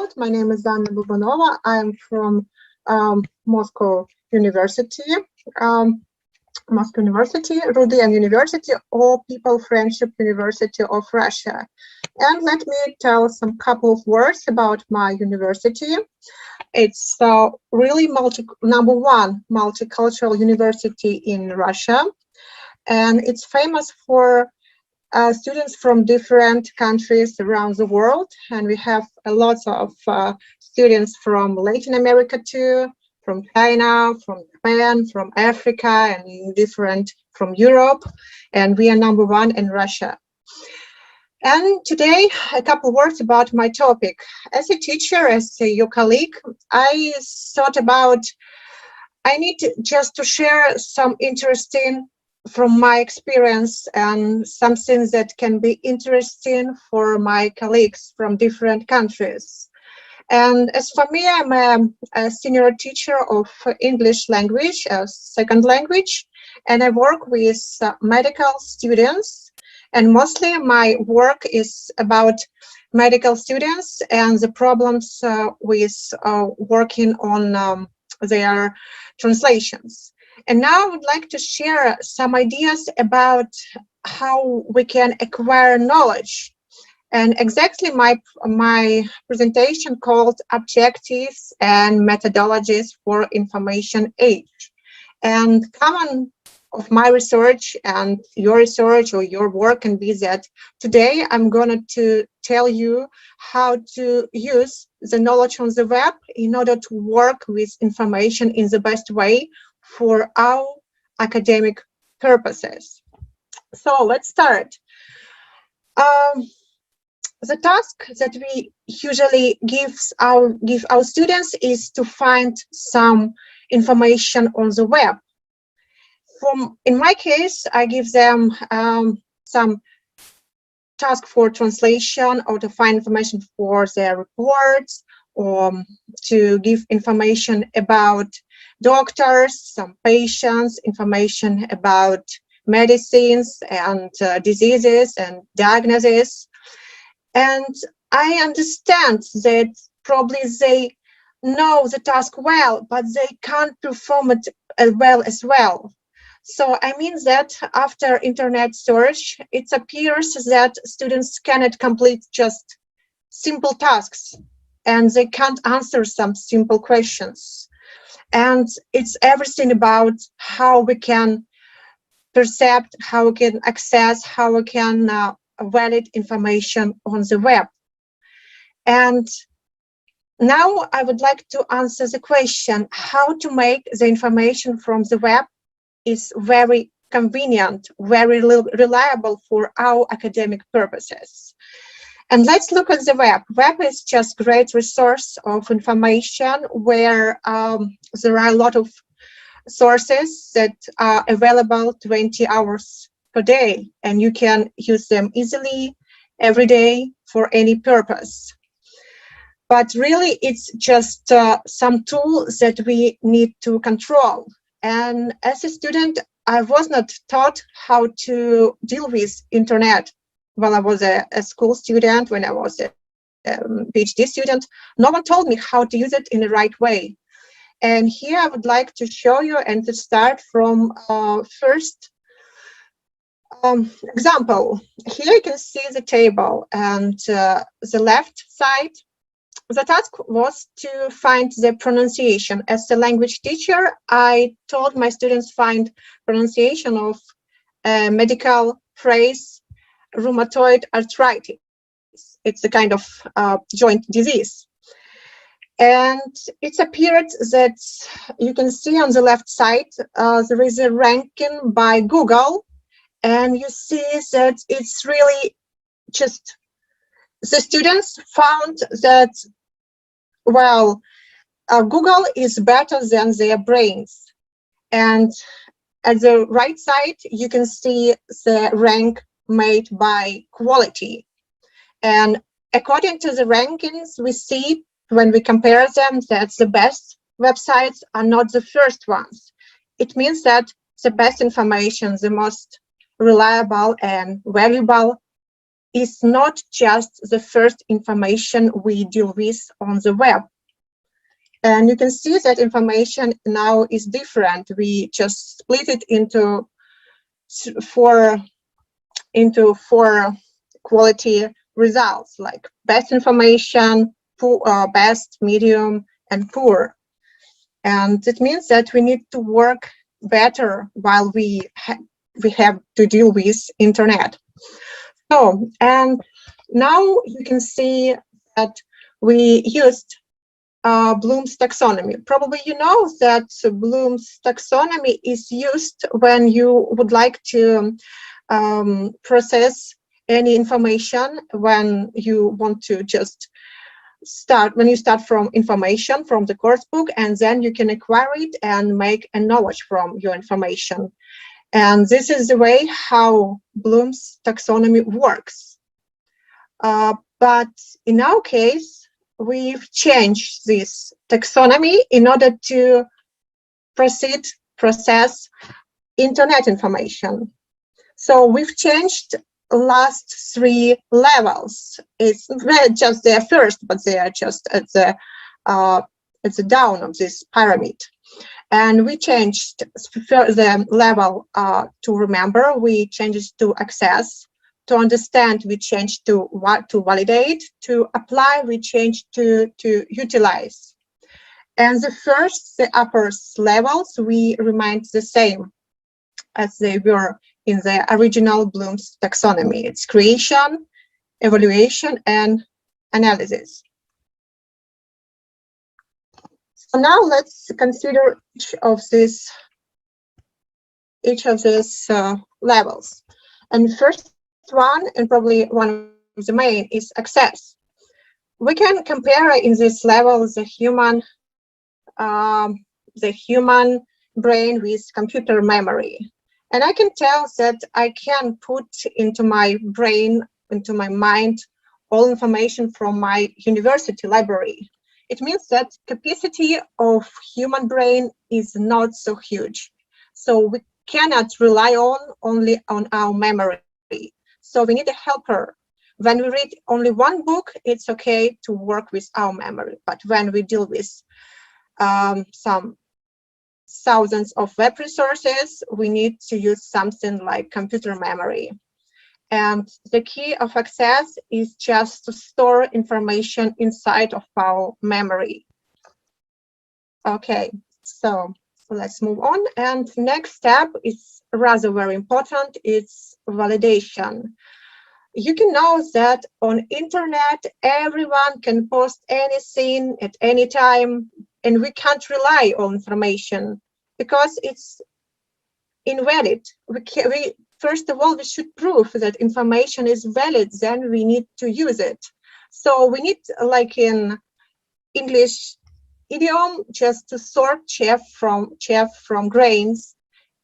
world. My name is Bobunova. I'm from Moscow University, Rusia University, or People Friendship University of Russia. And let me tell some couple of words about my university. It's really number one multicultural university in Russia, and it's famous for students from different countries around the world, and we have a lot of students from Latin America too, from China, from Japan, from Africa, and different from Europe, and we are number one in Russia. And today, a couple words about my topic. As a teacher, as your colleague, I thought about I need just to share some interesting from my experience and something that can be interesting for my colleagues from different countries. And as for me, I'm a senior teacher of English language as second language, and I work with medical students. And mostly my work is about medical students and the problems with working on their translations. And now I would like to share some ideas about how we can acquire knowledge. And exactly my presentation called Objectives and Methodologies for Information Age. And common of my research and your research or your work can be that today I'm going to tell you how to use the knowledge on the web in order to work with information in the best way for our academic purposes. So let's start. The task that we usually give our students is to find some information on the web. In my case, I give them some task for translation or to find information for their reports, or to give information about doctors, some patients, information about medicines and diseases and diagnoses. And I understand that probably they know the task well, but they can't perform it as well. So I mean that after internet search, it appears that students cannot complete just simple tasks and they can't answer some simple questions. And it's everything about how we can perceive, how we can access, how we can valid information on the web. And now I would like to answer the question how to make the information from the web is very convenient, very reliable for our academic purposes. And let's look at the web. Web is just great resource of information where there are a lot of sources that are available 20 hours per day, and you can use them easily every day for any purpose. But really, it's just some tools that we need to control. And as a student, I was not taught how to deal with internet while I was a school student, when I was a PhD student. No one told me how to use it in the right way. And here I would like to show you and to start from first example. Here you can see the table, and the left side. The task was to find the pronunciation. As a language teacher, I told my students find pronunciation of a medical phrase, rheumatoid arthritis. It's a kind of joint disease. And it appeared that you can see on the left side, there is a ranking by Google, and you see that it's really just the students found that, well, Google is better than their brains. And at the right side, you can see the rank made by quality. And according to the rankings, we see when we compare them that the best websites are not the first ones. It means that the best information, the most reliable and valuable is not just the first information we deal with on the web. And you can see that information now is different. We just split it into four quality results, like best information, best, medium, and poor. And it means that we need to work better while we have to deal with internet. So, and now you can see that we used Bloom's taxonomy. Probably you know that Bloom's taxonomy is used when you would like to process any information, when you want to just start from information from the course book, and then you can acquire it and make a knowledge from your information. And this is the way how Bloom's taxonomy works. But in our case, we've changed this taxonomy in order to process internet information. So we've changed last 3 levels. It's not just their first, but they are just at the down of this pyramid. And we changed the level to remember, we changed to access, to understand, we changed to validate, to apply, we changed to utilize. And the upper levels, we remained the same as they were in the original Bloom's taxonomy. It's creation, evaluation, and analysis. So now let's consider each of these levels. And first one, and probably one of the main, is access. We can compare in this level the human brain with computer memory. And I can tell that I can put into my brain, into my mind, all information from my university library. It means that capacity of human brain is not so huge. So we cannot rely only on our memory. So we need a helper. When we read only one book, it's okay to work with our memory. But when we deal with some thousands of web resources, we need to use something like computer memory. And the key of access is just to store information inside of our memory. Okay, so let's move on. And next step is rather very important. It's validation. You can know that on internet, everyone can post anything at any time, and we can't rely on information because it's invalid. First of all, we should prove that information is valid, then we need to use it. So we need, like in English idiom, just to sort chaff from grains.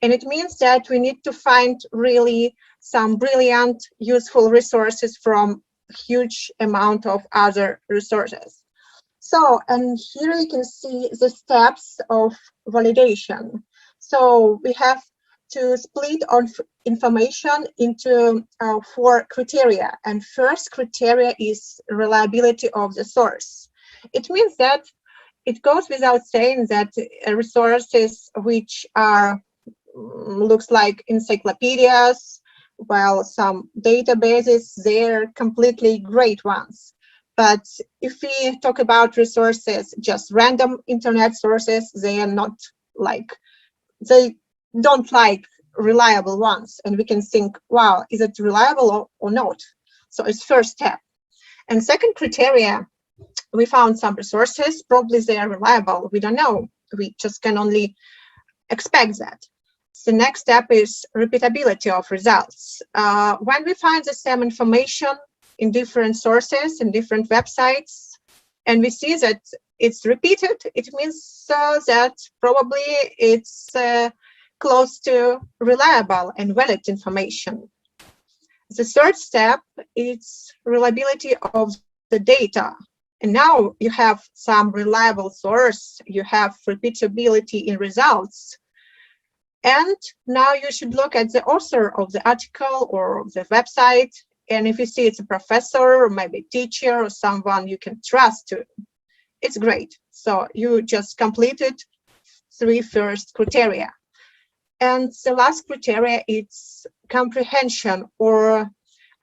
And it means that we need to find really some brilliant, useful resources from a huge amount of other resources. So, and here you can see the steps of validation. So we have to split on information into 4 criteria. And first criteria is reliability of the source. It means that it goes without saying that resources which are looks like encyclopedias, while some databases, they're completely great ones. But if we talk about resources, just random internet sources, they are not like, they don't like reliable ones. And we can think, wow, is it reliable or not? So it's first step. And second criteria, we found some resources, probably they are reliable. We don't know. We just can only expect that. The next step is repeatability of results. When we find the same information in different sources, in different websites, and we see that it's repeated, it means that probably it's close to reliable and valid information. The third step is reliability of the data. And now you have some reliable source, you have repeatability in results. And now you should look at the author of the article or the website. And if you see it's a professor or maybe a teacher or someone you can trust to, it's great. So you just completed 3 first criteria. And the last criteria is comprehension or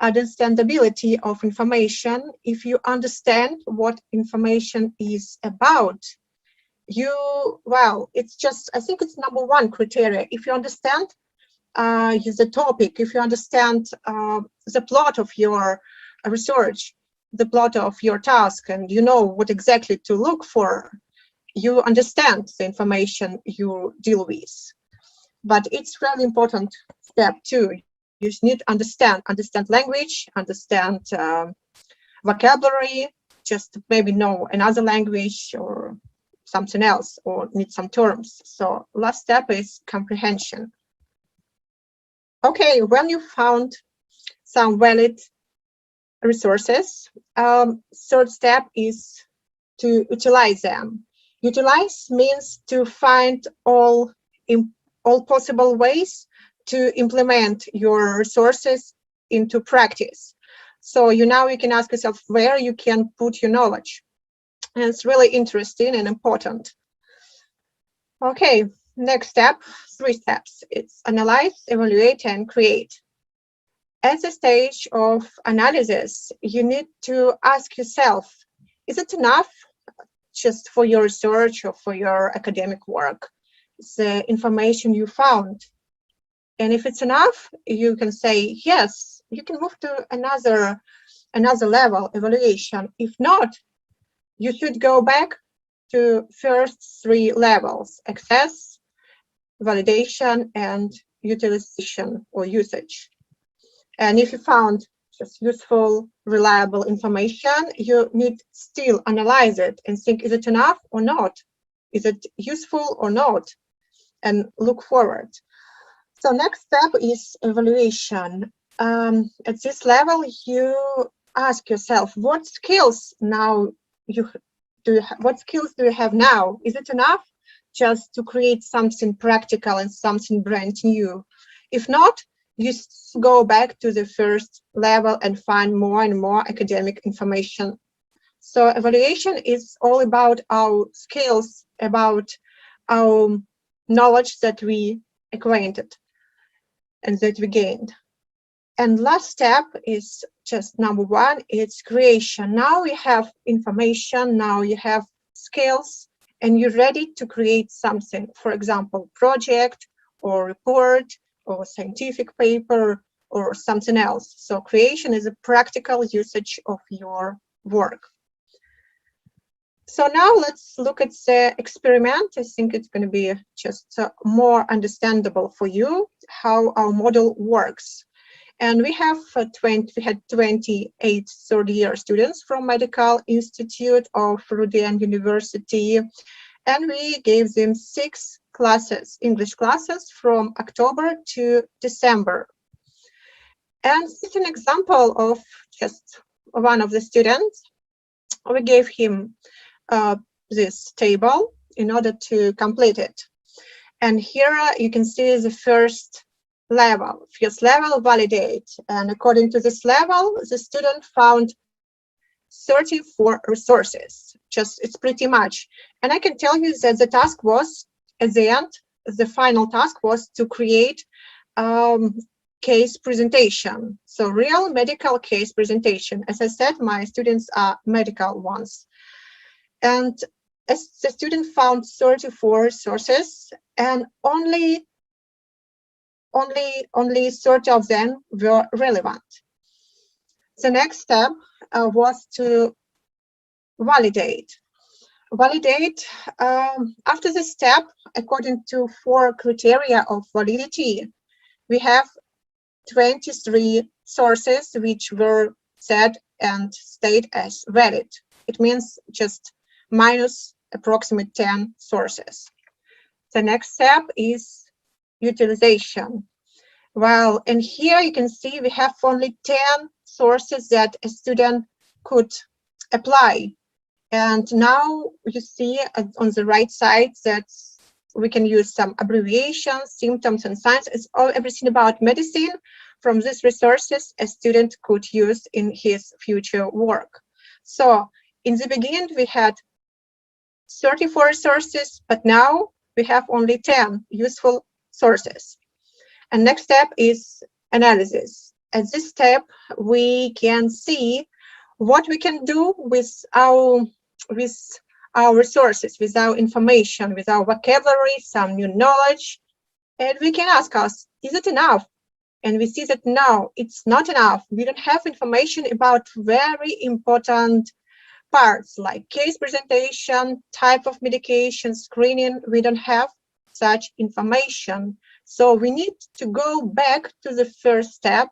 understandability of information. If you understand what information is about, it's just, I think it's number 1 criteria. If you understand the topic, if you understand the plot of your research, the plot of your task, and you know what exactly to look for, you understand the information you deal with. But it's really important step 2. You need to understand language, understand vocabulary, just maybe know another language or something else, or need some terms. So last step is comprehension. Okay, when you found some valid resources, third step is to utilize them. Utilize means to find all possible ways to implement your resources into practice. So now you can ask yourself where you can put your knowledge. And it's really interesting and important. Okay, next step, 3 steps. It's analyze, evaluate, and create. At the stage of analysis, you need to ask yourself, is it enough just for your research or for your academic work, the information you found? And if it's enough, you can say, yes, you can move to another level evaluation. If not, you should go back to first 3 levels: access, validation, and utilization or usage. And if you found just useful, reliable information, you need still analyze it and think, is it enough or not? Is it useful or not? And look forward. So next step is evaluation. At this level, you ask yourself, what skills now what skills do you have now? Is it enough just to create something practical and something brand new? If not, you go back to the first level and find more and more academic information. So evaluation is all about our skills, about our knowledge that we acquainted and that we gained. And last step is just number 1, it's creation. Now you have information, now you have skills, and you're ready to create something. For example, project or report or scientific paper or something else. So creation is a practical usage of your work. So now let's look at the experiment. I think it's going to be just more understandable for you how our model works. And we had 28 third-year students from Medical Institute of Rusia University, and we gave them 6 classes, English classes, from October to December. And this is an example of just one of the students. We gave him this table in order to complete it. And here you can see the first level, validate. And according to this level, the student found 34 resources. It's pretty much. And I can tell you that the task was, at the end, the final task was to create case presentation. So real medical case presentation. As I said, my students are medical ones. And as the student found 34 sources, and only 30 of them were relevant. The next step was to validate. After this step, according to 4 criteria of validity, we have 23 sources which were said and stayed as valid. It means just minus approximately 10 sources. The next step is utilization. Well, and here you can see we have only 10 sources that a student could apply. And now you see on the right side that we can use some abbreviations, symptoms, and signs. It's all everything about medicine, from these resources a student could use in his future work. So in the beginning, we had 34 resources, but now we have only 10 useful sources. And next step is analysis. At this step, we can see what we can do with our resources, with our information, with our vocabulary, some new knowledge. And we can ask us, is it enough? And we see that no, it's not enough. We don't have information about very important parts like case presentation, type of medication, screening. We don't have such information. So we need to go back to the first step,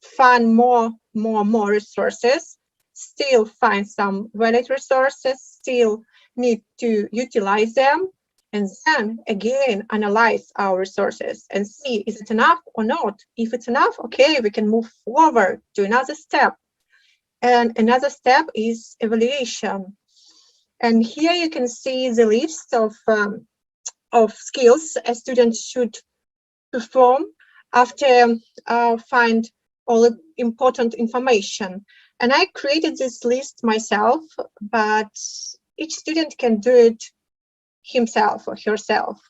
find more resources, still find some valid resources, still need to utilize them, and then again analyze our resources and see, is it enough or not? If it's enough, okay, we can move forward to another step. And another step is evaluation. And here you can see the list of skills a student should perform after find all the important information. And I created this list myself, but each student can do it himself or herself.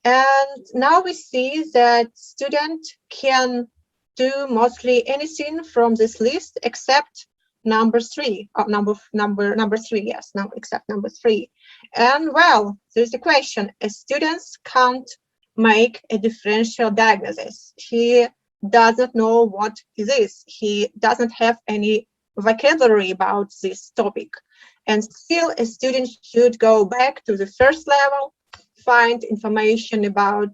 And now we see that student can do mostly anything from this list except number 3, or number 3, yes, no, except number 3. And well, there's a question. A student can't make a differential diagnosis. He does not know what it is. He doesn't have any vocabulary about this topic. And still, a student should go back to the first level, find information about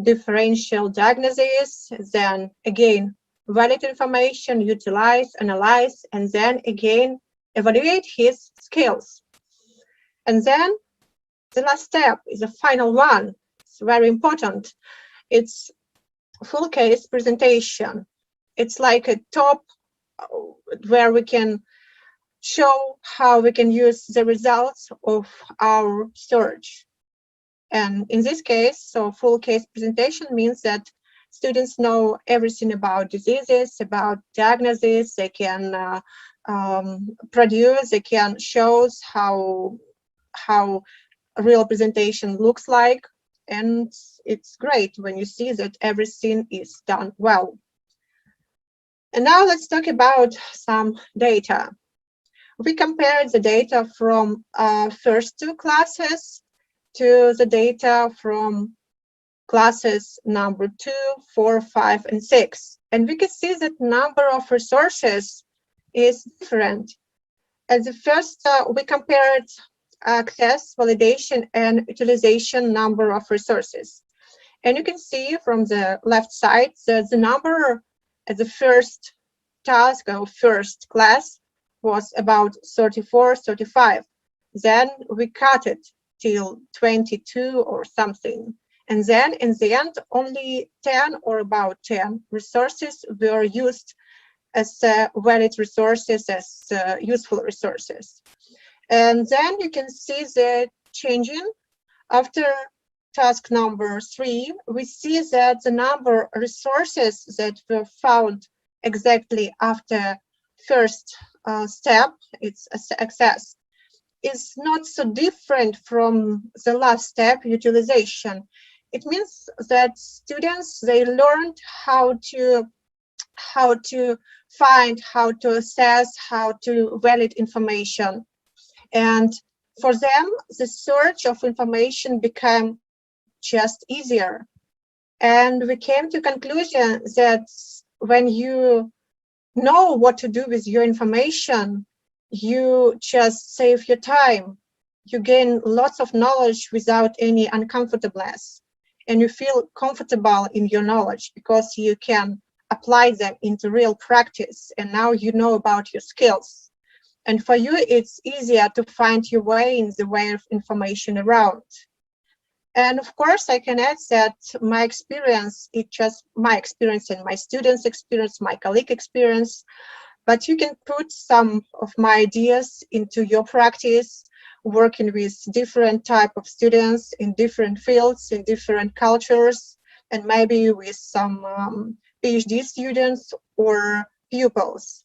differential diagnosis, then again, valid information, utilize, analyze, and then again, evaluate his skills. And then the last step is the final one. It's very important. It's full case presentation. It's like a top where we can show how we can use the results of our search. And in this case, so full case presentation means that students know everything about diseases, about diagnosis. They can produce, they can show how real presentation looks like. And it's great when you see that everything is done well. And now let's talk about some data. We compared the data from first 2 classes to the data from classes number 2, 4, 5, and 6. And we can see that number of resources is different. At the first, we compared access, validation, and utilization number of resources. And you can see from the left side that the number at the first task or first class was about 34, 35. Then we cut it till 22 or something. And then in the end, only 10 or about 10 resources were used as valid resources, as useful resources. And then you can see the changing. After task number 3, we see that the number of resources that were found exactly after first step, it's access, is not so different from the last step, utilization. It means that students, they learned how to find, how to assess, how to validate information. And for them, the search of information became just easier. And we came to conclusion that when you know what to do with your information, you just save your time. You gain lots of knowledge without any uncomfortableness. And you feel comfortable in your knowledge because you can apply them into real practice. And now you know about your skills. And for you, it's easier to find your way in the way of information around. And of course, I can add that my experience, it's just my experience and my students' experience, my colleague experience, but you can put some of my ideas into your practice, working with different type of students in different fields, in different cultures, and maybe with some PhD students or pupils.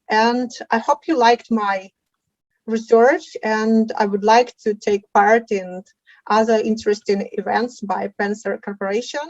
And I hope you liked my research, and I would like to take part in other interesting events by Corporación.